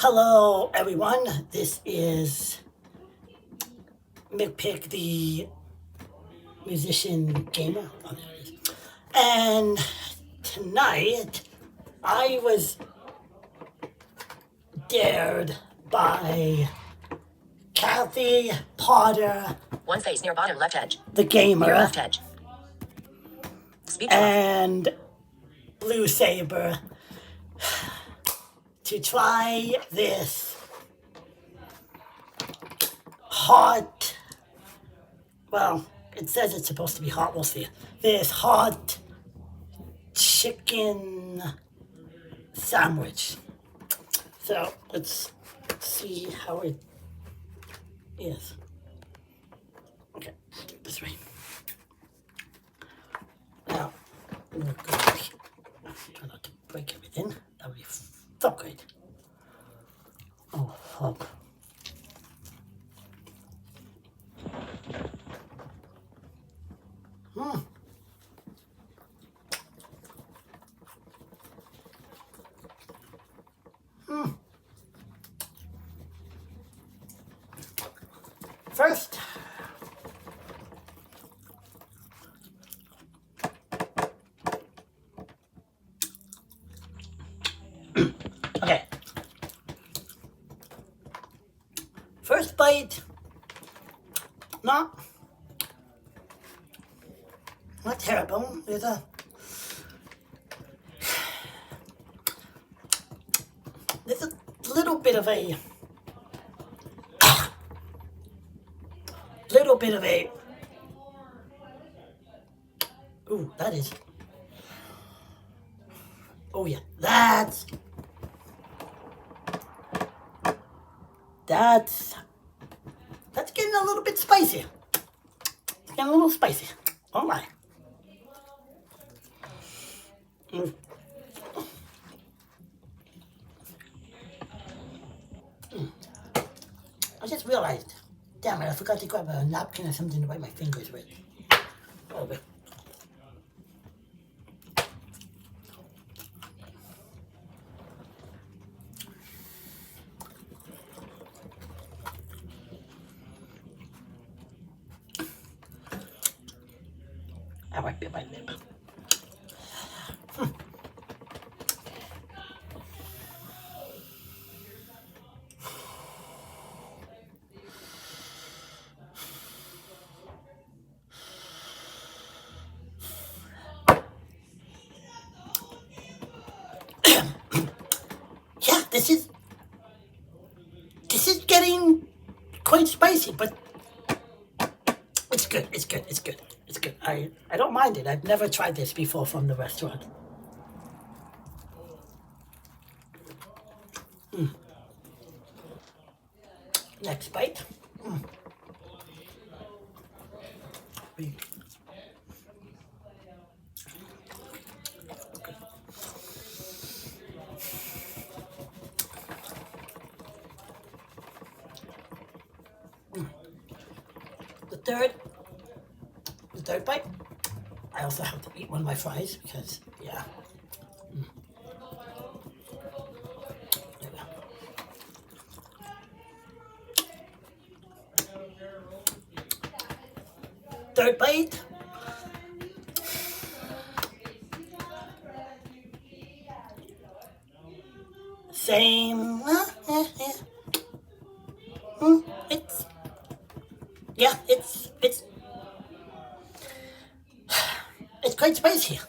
Hello, everyone. This is McPick, the musician gamer. Oh, there it is. And tonight, I was dared by Kathy Potter, One face near bottom left edge. the gamer, Near left edge. Speech off. and Blue Saber to try this hot. Well, it says it's supposed to be hot. We'll see. This hot chicken sandwich. So let's see how it is. Okay, do it this way. Now, we're going to try not to break everything. That would be so great. Oh, fuck. First, okay. First bite, not terrible. There's a little bit of a ooh, that is. Oh yeah, that's getting a little bit spicy. It's getting a little spicy. Oh my. I just realized, damn it, I forgot to grab a napkin or something to wipe my fingers with. Oh, but I might bit my lip. Yeah, this is getting quite spicy, but it's good. It's good. It's good. It's good. I don't mind it. I've never tried this before from the restaurant. Next bite. The third bite. I also have to eat one of my fries because, yeah. There we go. Third bite. Same. It's, yeah, it's quite spicy.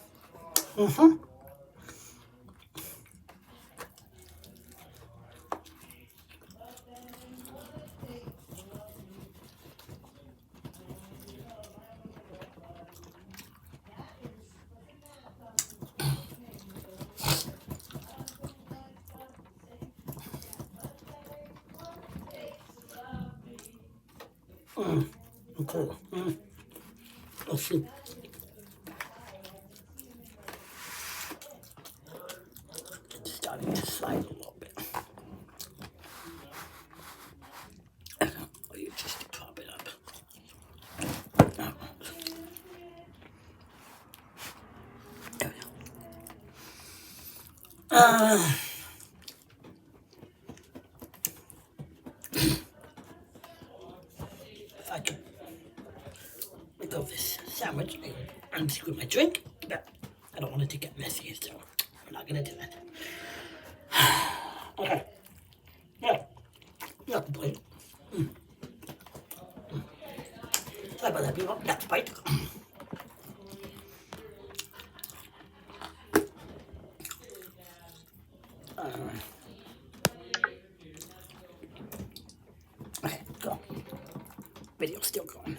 Okay. Let's see. It's starting to slide a little bit. Oh, you just prop it up. There we go. gonna do that. Okay. Yeah. Not the plate. Sorry about that, people. That's bite. Okay, go. Video's still going.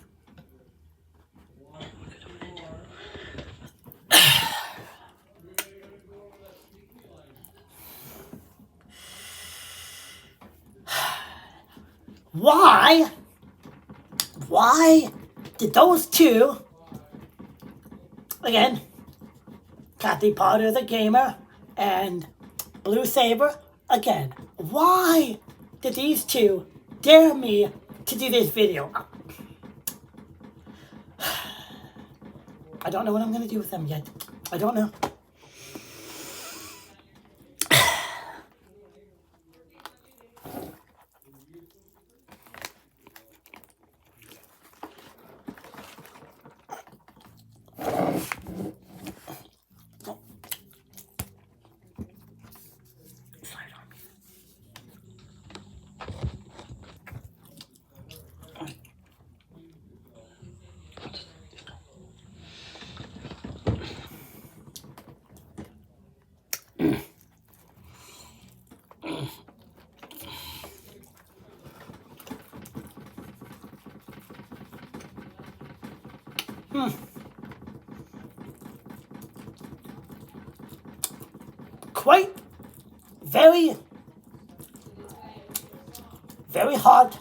Why did those two, again, Kathy Potter the gamer and Blue Saber, again, why did these two dare me to do this video? I don't know what I'm going to do with them yet. I don't know. Quite very hot.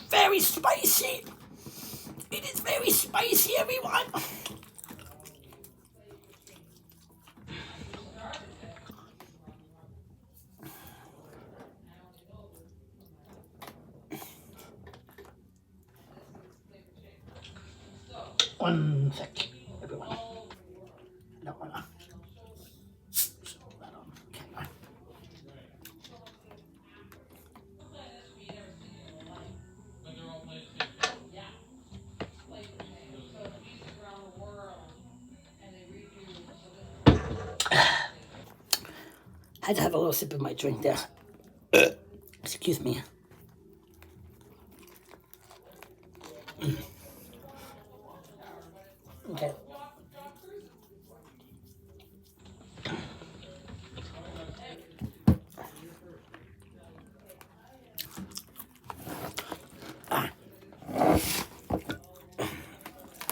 Very spicy. It is very spicy, everyone. One sec, everyone. I don't wanna slow that on camera. Had to have a little sip of my drink there. Excuse me. Okay.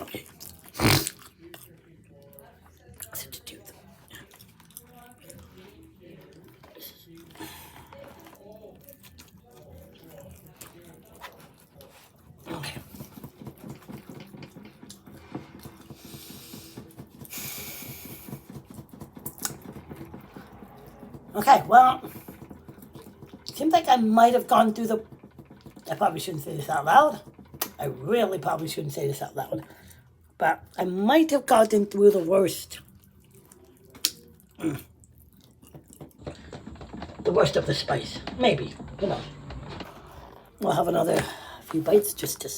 Okay. Substitute. Okay. Okay, well, seems like I might have gone through the... I probably shouldn't say this out loud. I really probably shouldn't say this out loud. But I might have gotten through the worst. The worst of the spice. Maybe. Who knows? We'll have another few bites just to...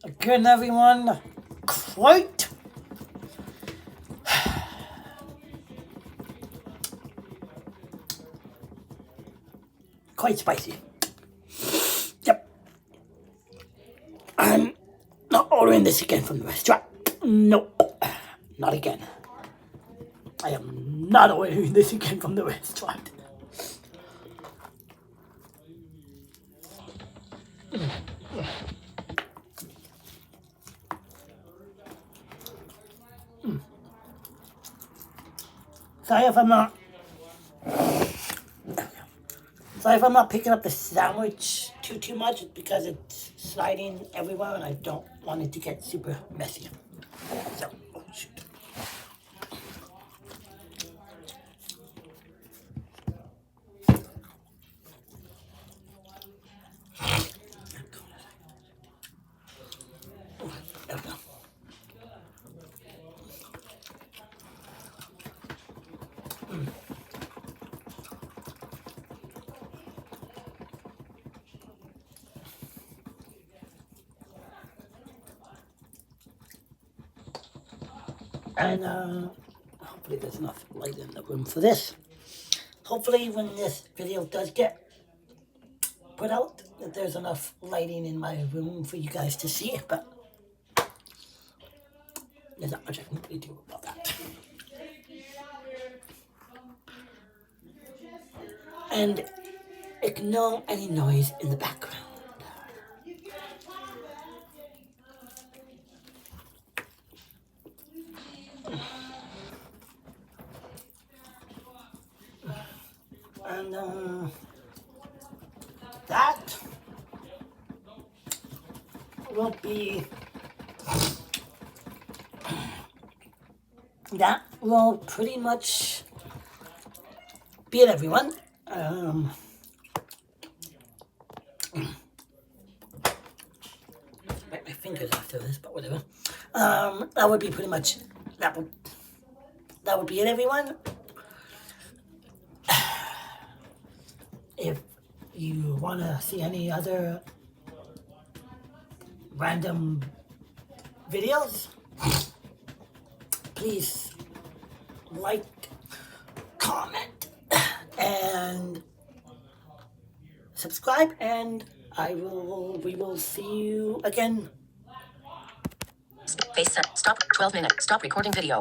Again, everyone, quite spicy. Yep. I'm not ordering this again from the restaurant. Nope. Not again. I am not ordering this again from the restaurant. Sorry if I'm not picking up the sandwich too much because it's sliding everywhere, and I don't want it to get super messy. So, oh shoot. There we go. And hopefully there's enough light in the room for this. Hopefully when this video does get put out, that there's enough lighting in my room for you guys to see it, but there's not much I can really do about that. And ignore any noise in the background. And that will be, that will pretty much be it, everyone. Bite my fingers after this, but whatever. That would be pretty much, that would be it, everyone. If you want to see any other random videos, please like, comment, and subscribe, and we will see you again. Stop 12 minutes. Stop recording video.